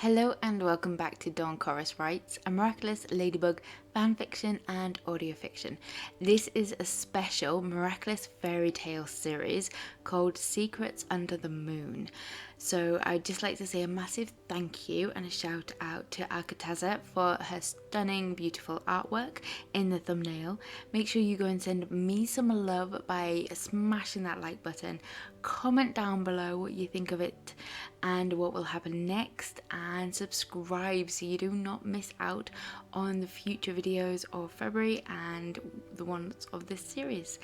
Hello and welcome back to Dawn Chorus Writes, a Miraculous, Ladybug, fanfiction and audiofiction. This is a special Miraculous fairy tale series called Secrets Under the Moon. So I'd just like to say a massive thank you and a shout out to Arkatza for her stunning, beautiful artwork in the thumbnail. Make sure you go and send me some love by smashing that like button. Comment down below what you think of it and what will happen next, and subscribe so you do not miss out on the future videos of February and the ones of this series.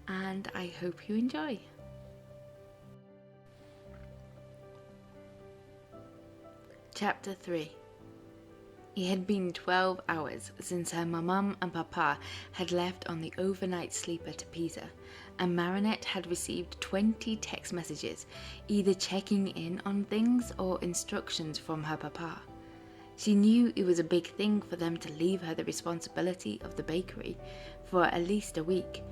And I hope you enjoy. Chapter 3. It had been 12 hours since her mamam and papa had left on the overnight sleeper to Pisa, and Marinette had received 20 text messages, either checking in on things or instructions from her papa. She knew it was a big thing for them to leave her the responsibility of the bakery for at least a week,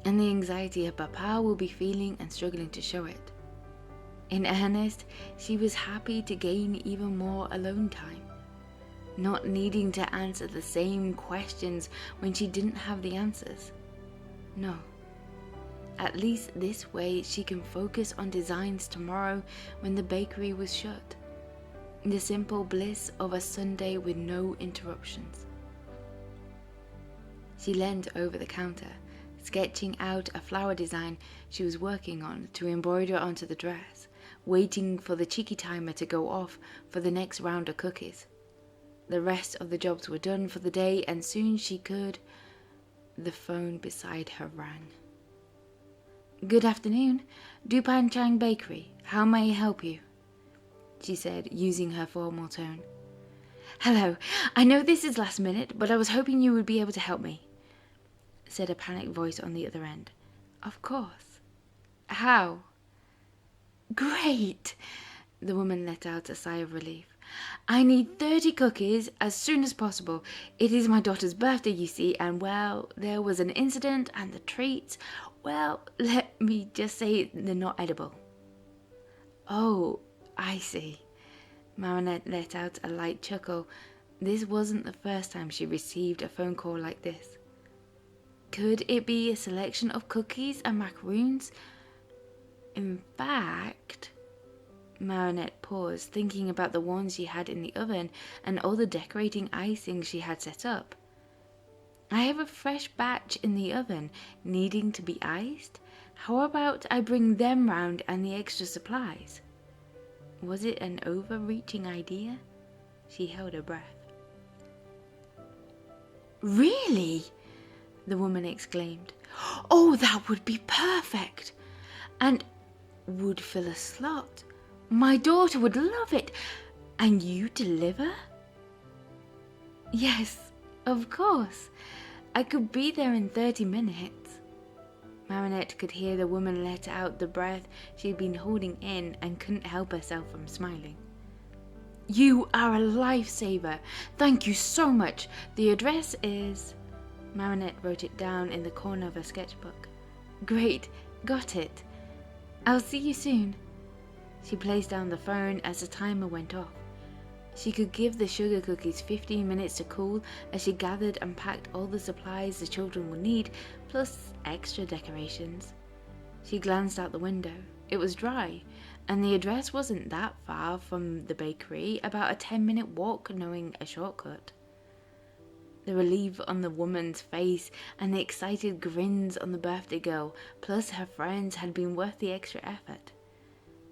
and the anxiety her papa will be feeling and struggling to show it. In earnest, she was happy to gain even more alone time, not needing to answer the same questions when she didn't have the answers. No. At least this way she can focus on designs tomorrow when the bakery was shut. The simple bliss of a Sunday with no interruptions. She leaned over the counter, sketching out a flower design she was working on to embroider onto the dress, waiting for the cheeky timer to go off for the next round of cookies. The rest of the jobs were done for the day, and soon she could... The phone beside her rang. "Good afternoon, Dupanchang Bakery. How may I help you?" she said, using her formal tone. "Hello, I know this is last minute, but I was hoping you would be able to help me," said a panicked voice on the other end. "Of course. How?" "Great!" The woman let out a sigh of relief. "I need 30 cookies as soon as possible. It is my daughter's birthday, you see, and well, there was an incident and the treats, well, let me just say they're not edible." "Oh, I see." Marinette let out a light chuckle. This wasn't the first time she received a phone call like this. Could it be a selection of cookies and macaroons? In fact... Marinette paused, thinking about the ones she had in the oven and all the decorating icing she had set up. "I have a fresh batch in the oven, needing to be iced. How about I bring them round and the extra supplies?" Was it an overreaching idea? She held her breath. "Really?" the woman exclaimed. "Oh, that would be perfect! And would fill a slot. My daughter would love it. And you deliver?" "Yes, of course. I could be there in 30 minutes. Marinette could hear the woman let out the breath she'd been holding in and couldn't help herself from smiling. "You are a lifesaver. Thank you so much. The address is..." Marinette wrote it down in the corner of her sketchbook. "Great, got it. I'll see you soon." She placed down the phone as the timer went off. She could give the sugar cookies 15 minutes to cool as she gathered and packed all the supplies the children would need, plus extra decorations. She glanced out the window. It was dry, and the address wasn't that far from the bakery, about a 10-minute walk knowing a shortcut. The relief on the woman's face and the excited grins on the birthday girl, plus her friends, had been worth the extra effort.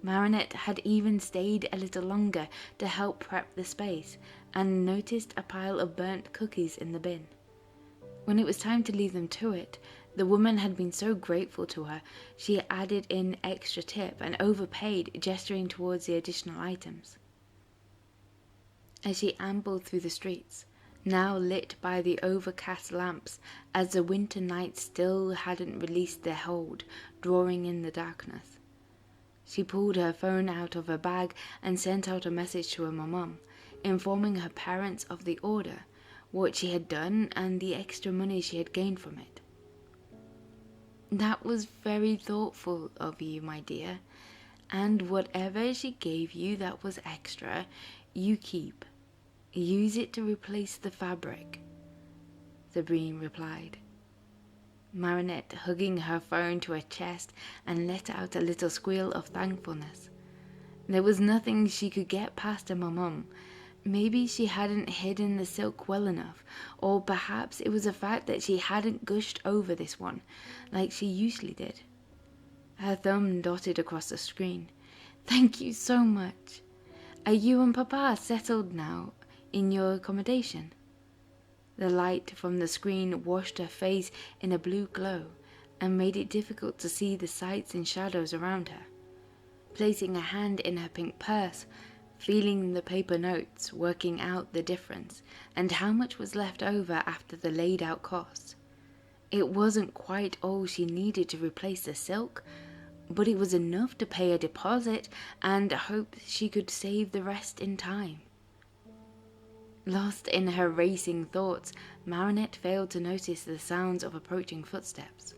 Marinette had even stayed a little longer to help prep the space, and noticed a pile of burnt cookies in the bin. When it was time to leave them to it, the woman had been so grateful to her, she added in extra tip and overpaid, gesturing towards the additional items. As she ambled through the streets, now lit by the overcast lamps, as the winter night still hadn't released their hold, drawing in the darkness, she pulled her phone out of her bag and sent out a message to her mamam, informing her parents of the order, what she had done, and the extra money she had gained from it. "That was very thoughtful of you, my dear. And whatever she gave you that was extra, you keep. Use it to replace the fabric, Sabrine replied. Marinette hugging her phone to her chest and let out a little squeal of thankfulness. There was nothing she could get past her mum. Maybe she hadn't hidden the silk well enough, or perhaps it was a fact that she hadn't gushed over this one, like she usually did. Her thumb dotted across the screen. Thank you so much. Are you and Papa settled now in your accommodation? The light from the screen washed her face in a blue glow and made it difficult to see the sights and shadows around her. Placing a hand in her pink purse, feeling the paper notes, working out the difference and how much was left over after the laid out cost. It wasn't quite all she needed to replace the silk, but it was enough to pay a deposit and hope she could save the rest in time. Lost in her racing thoughts, Marinette failed to notice the sounds of approaching footsteps.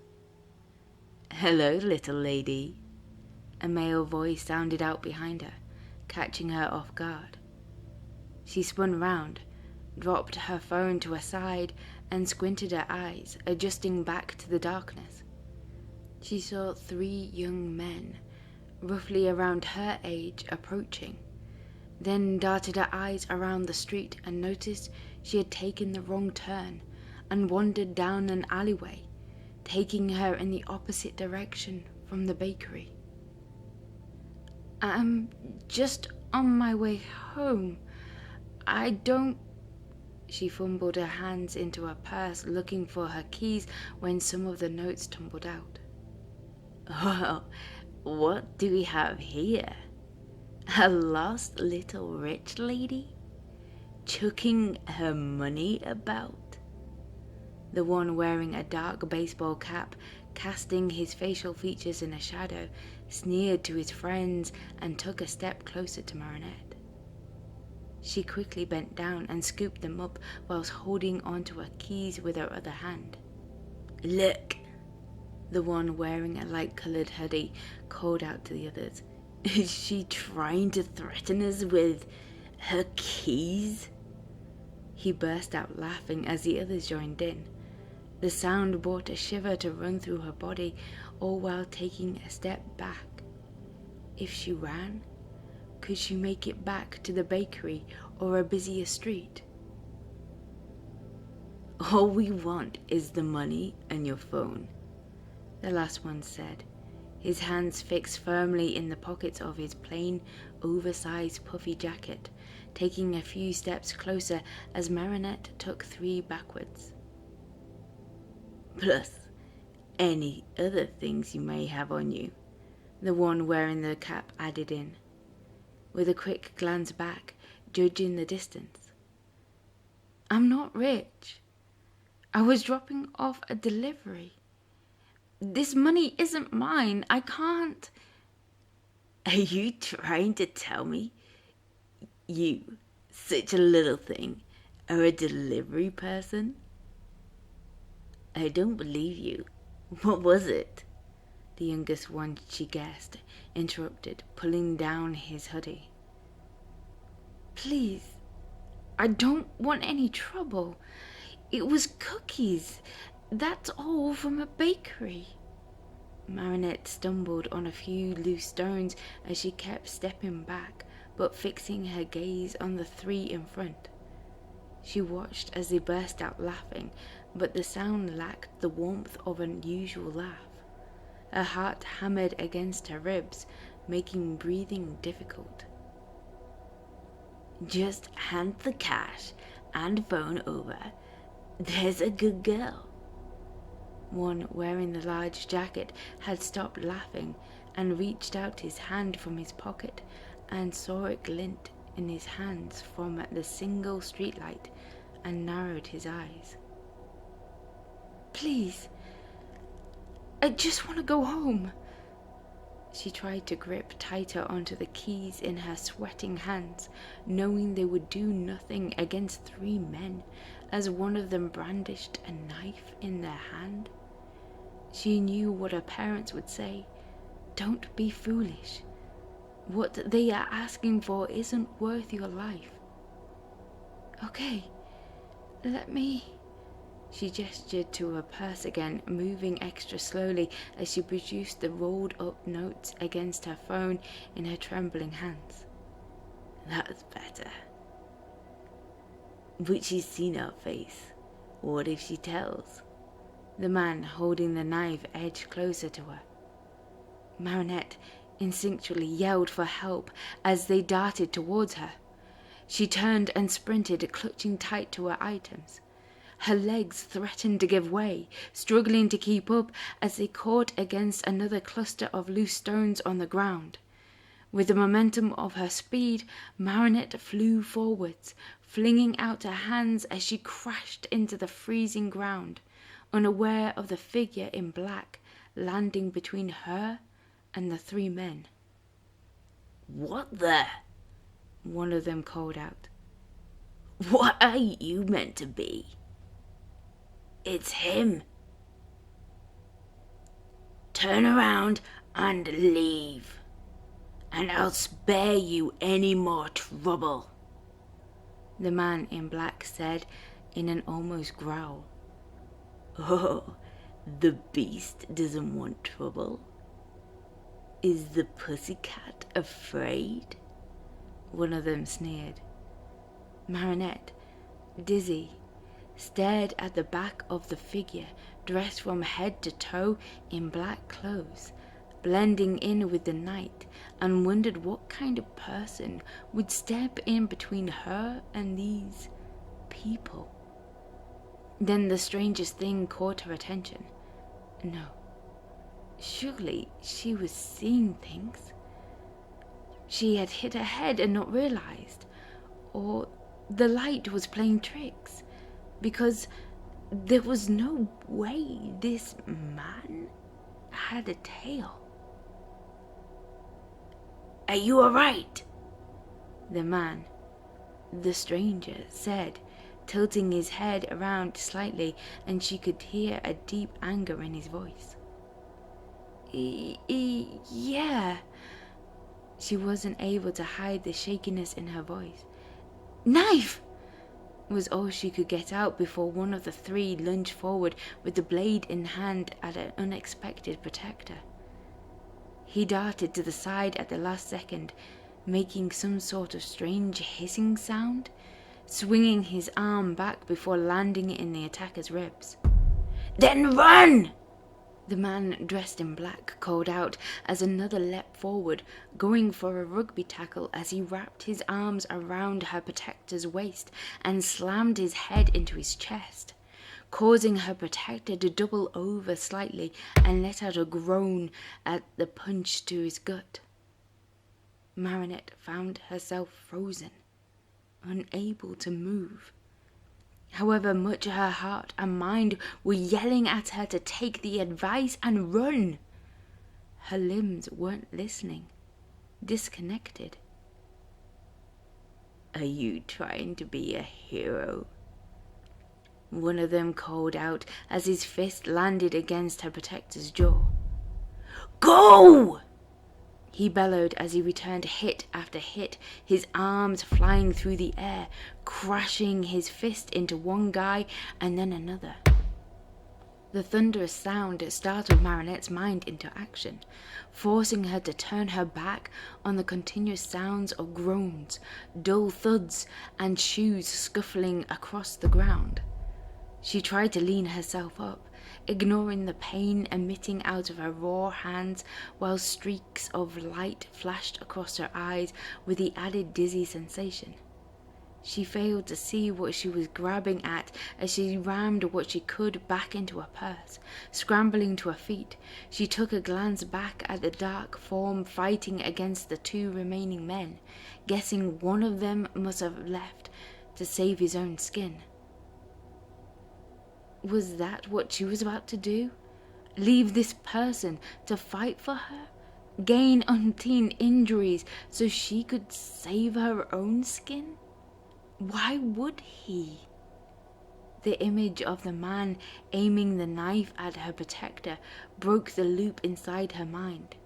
"Hello, little lady," a male voice sounded out behind her, catching her off guard. She spun round, dropped her phone to her side, and squinted her eyes, adjusting back to the darkness. She saw 3 young men, roughly around her age, approaching, then darted her eyes around the street and noticed she had taken the wrong turn and wandered down an alleyway, taking her in the opposite direction from the bakery. "I'm just on my way home. I don't..." She fumbled her hands into her purse looking for her keys when some of the notes tumbled out. "Well, what do we have here? A lost little rich lady? Chucking her money about?" The one wearing a dark baseball cap, casting his facial features in a shadow, sneered to his friends and took a step closer to Marinette. She quickly bent down and scooped them up whilst holding onto her keys with her other hand. "Look," the one wearing a light-coloured hoodie called out to the others. "Is she trying to threaten us with her keys?" He burst out laughing as the others joined in. The sound brought a shiver to run through her body, all while taking a step back. If she ran, could she make it back to the bakery or a busier street? "All we want is the money and your phone," the last one said, his hands fixed firmly in the pockets of his plain, oversized puffy jacket, taking a few steps closer as Marinette took 3 backwards. "Plus, any other things you may have on you," the one wearing the cap added in, with a quick glance back, judging the distance. "I'm not rich. I was dropping off a delivery. This money isn't mine. I can't..." "Are you trying to tell me you, such a little thing, are a delivery person?" "I don't believe you. What was it?" the youngest one, she guessed, interrupted, pulling down his hoodie. "Please, I don't want any trouble. It was cookies. That's all, from a bakery." Marinette stumbled on a few loose stones as she kept stepping back, but fixing her gaze on the 3 in front. She watched as they burst out laughing, but the sound lacked the warmth of an usual laugh. Her heart hammered against her ribs, making breathing difficult. "Just hand the cash and phone over. There's a good girl." One wearing the large jacket had stopped laughing and reached out his hand from his pocket and saw it glint in his hands from the single streetlight and narrowed his eyes. "Please, I just want to go home." She tried to grip tighter onto the keys in her sweating hands, knowing they would do nothing against 3 men, as one of them brandished a knife in their hand. She knew what her parents would say. Don't be foolish. What they are asking for isn't worth your life. Okay, let me... She gestured to her purse again, moving extra slowly as she produced the rolled up notes against her phone in her trembling hands. That's better. But she's seen our face. What if she tells? The man holding the knife edged closer to her. Marinette instinctually yelled for help as they darted towards her. She turned and sprinted, clutching tight to her items. Her legs threatened to give way, struggling to keep up as they caught against another cluster of loose stones on the ground. With the momentum of her speed, Marinette flew forwards, flinging out her hands as she crashed into the freezing ground, unaware of the figure in black landing between her and the three men. "What the?" one of them called out. "What are you meant to be?" "It's him." "Turn around and leave, and I'll spare you any more trouble," the man in black said in an almost growl. "Oh, the beast doesn't want trouble. Is the pussycat afraid?" one of them sneered. Marinette, dizzy, stared at the back of the figure dressed from head to toe in black clothes, blending in with the night, and wondered what kind of person would step in between her and these people. Then the strangest thing caught her attention. No, surely she was seeing things. She had hit her head and not realized, or the light was playing tricks, because there was no way this man had a tail. "Are you alright?" the man, the stranger, said, tilting his head around slightly, and she could hear a deep anger in his voice. Yeah. She wasn't able to hide the shakiness in her voice. "Knife!" was all she could get out before one of the three lunged forward with the blade in hand at an unexpected protector. He darted to the side at the last second, making some sort of strange hissing sound, swinging his arm back before landing in the attacker's ribs. "Then run!" the man dressed in black called out as another leapt forward, going for a rugby tackle as he wrapped his arms around her protector's waist and slammed his head into his chest, causing her protector to double over slightly and let out a groan at the punch to his gut. Marinette found herself frozen, unable to move. However much her heart and mind were yelling at her to take the advice and run, her limbs weren't listening, disconnected. "Are you trying to be a hero?" one of them called out as his fist landed against her protector's jaw. "Go!" he bellowed as he returned hit after hit, his arms flying through the air, crashing his fist into one guy and then another. The thunderous sound startled Marinette's mind into action, forcing her to turn her back on the continuous sounds of groans, dull thuds, and shoes scuffling across the ground. She tried to lean herself up, ignoring the pain emitting out of her raw hands, while streaks of light flashed across her eyes with the added dizzy sensation. She failed to see what she was grabbing at as she rammed what she could back into her purse. Scrambling to her feet, she took a glance back at the dark form fighting against the two remaining men, guessing one of them must have left to save his own skin. Was that what she was about to do? Leave this person to fight for her? Gain unseen injuries so she could save her own skin? Why would he? The image of the man aiming the knife at her protector broke the loop inside her mind.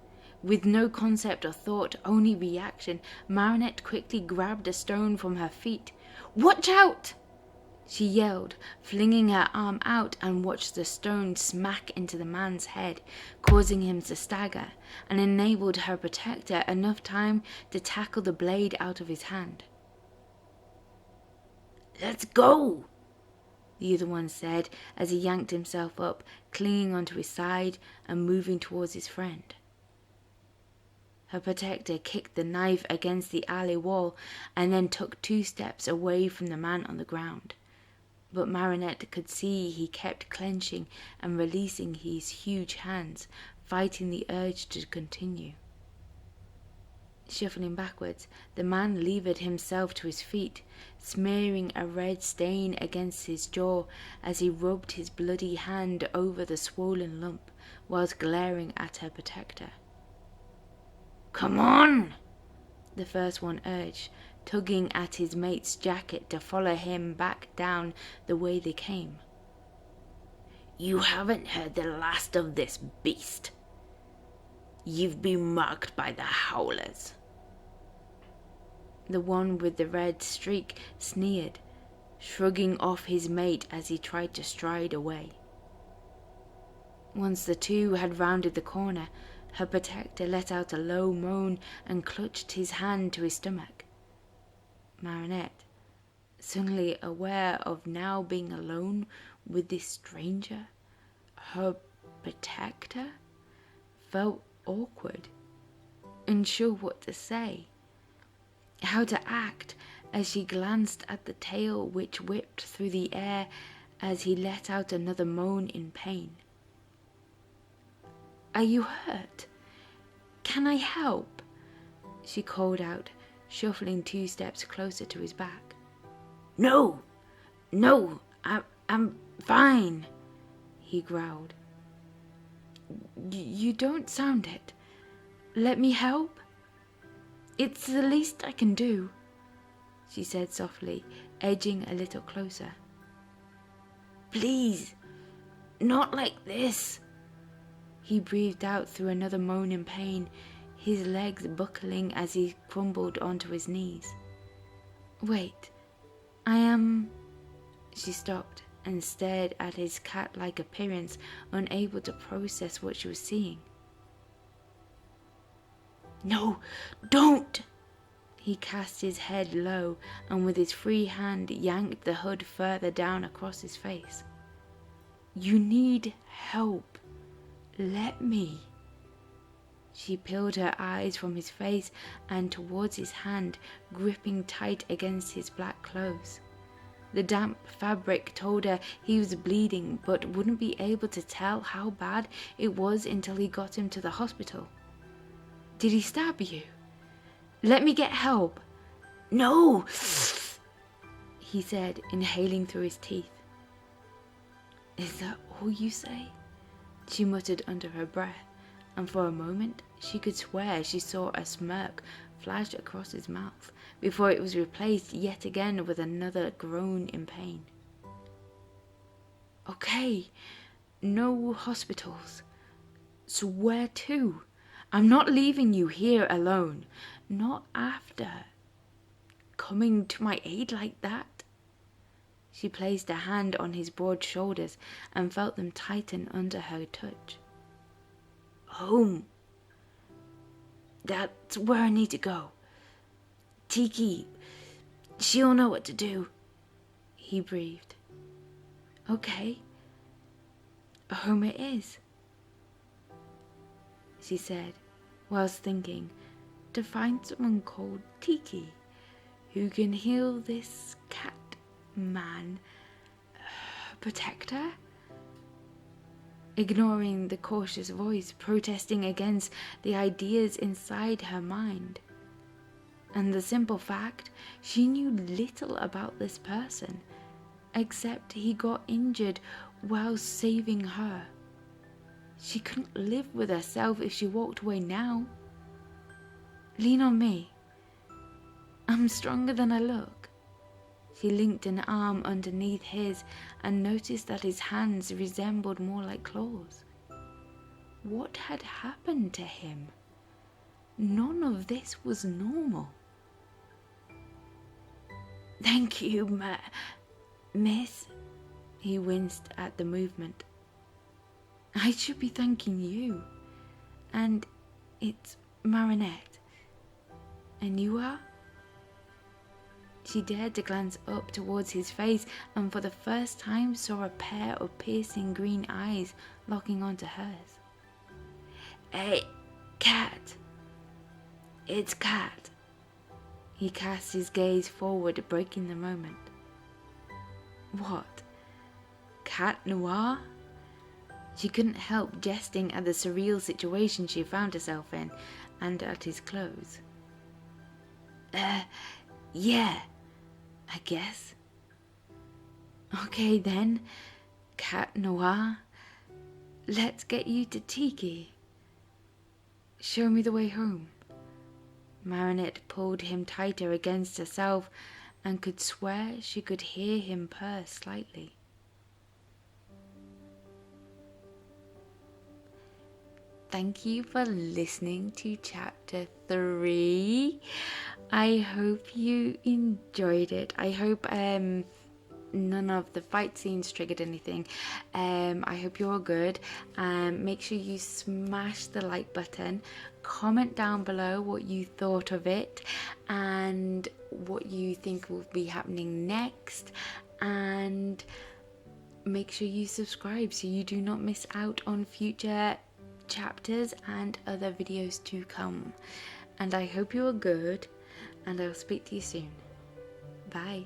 With no concept or thought, only reaction, Marinette quickly grabbed a stone from her feet. "Watch out!" she yelled, flinging her arm out, and watched the stone smack into the man's head, causing him to stagger, and enabled her protector enough time to tackle the blade out of his hand. "Let's go!" the other one said as he yanked himself up, clinging onto his side and moving towards his friend. Her protector kicked the knife against the alley wall and then took 2 steps away from the man on the ground. But Marinette could see he kept clenching and releasing his huge hands, fighting the urge to continue. Shuffling backwards, the man levered himself to his feet, smearing a red stain against his jaw as he rubbed his bloody hand over the swollen lump, whilst glaring at her protector. "Come on!" the first one urged, tugging at his mate's jacket to follow him back down the way they came. "You haven't heard the last of this beast. You've been marked by the Howlers." The one with the red streak sneered, shrugging off his mate as he tried to stride away. Once the two had rounded the corner, her protector let out a low moan and clutched his hand to his stomach. Marinette, suddenly aware of now being alone with this stranger, her protector, felt awkward, unsure what to say, how to act, as she glanced at the tail which whipped through the air as he let out another moan in pain. "Are you hurt? Can I help?" she called out, shuffling 2 steps closer to his back. No, I'm fine," he growled. You don't sound it. Let me help?" "It's the least I can do," she said softly, edging a little closer. "Please, not like this," he breathed out through another moan in pain, his legs buckling as he crumbled onto his knees. "Wait, I am..." She stopped and stared at his cat-like appearance, unable to process what she was seeing. "No, don't!" He cast his head low and with his free hand yanked the hood further down across his face. "You need help. Let me." She peeled her eyes from his face and towards his hand, gripping tight against his black clothes. The damp fabric told her he was bleeding, but wouldn't be able to tell how bad it was until he got him to the hospital. "Did he stab you? Let me get help." "No," he said, inhaling through his teeth. "Is that all you say?" she muttered under her breath, and for a moment she could swear she saw a smirk flash across his mouth before it was replaced yet again with another groan in pain. "Okay, no hospitals. So where to? I'm not leaving you here alone. Not after coming to my aid like that." She placed a hand on his broad shoulders and felt them tighten under her touch. "Home. That's where I need to go. Tiki, she'll know what to do," he breathed. "Okay. Home it is," she said, whilst thinking to find someone called Tiki who can heal this cat man. Protector? Ignoring the cautious voice protesting against the ideas inside her mind. And the simple fact, she knew little about this person, except he got injured while saving her. She couldn't live with herself if she walked away now. "Lean on me. I'm stronger than I look." She linked an arm underneath his and noticed that his hands resembled more like claws. What had happened to him? None of this was normal. Thank you, miss. He winced at the movement. I should be thanking you. And it's Marinette. And you are? She dared to glance up towards his face and for the first time saw a pair of piercing green eyes locking onto hers. Hey, Cat. It's Cat. He cast his gaze forward, breaking the moment. What? Cat Noir? She couldn't help jesting at the surreal situation she found herself in and at his clothes. Yeah, I guess. Okay then, Cat Noir. Let's get you to Tiki. Show me the way home. Marinette pulled him tighter against herself and could swear she could hear him purr slightly. Thank you for listening to chapter 3. I hope you enjoyed it. I hope none of the fight scenes triggered anything. I hope you're all good. Make sure you smash the like button. Comment down below what you thought of it and what you think will be happening next. And make sure you subscribe so you do not miss out on future chapters and other videos to come. And I hope you are good, and I'll speak to you soon. Bye.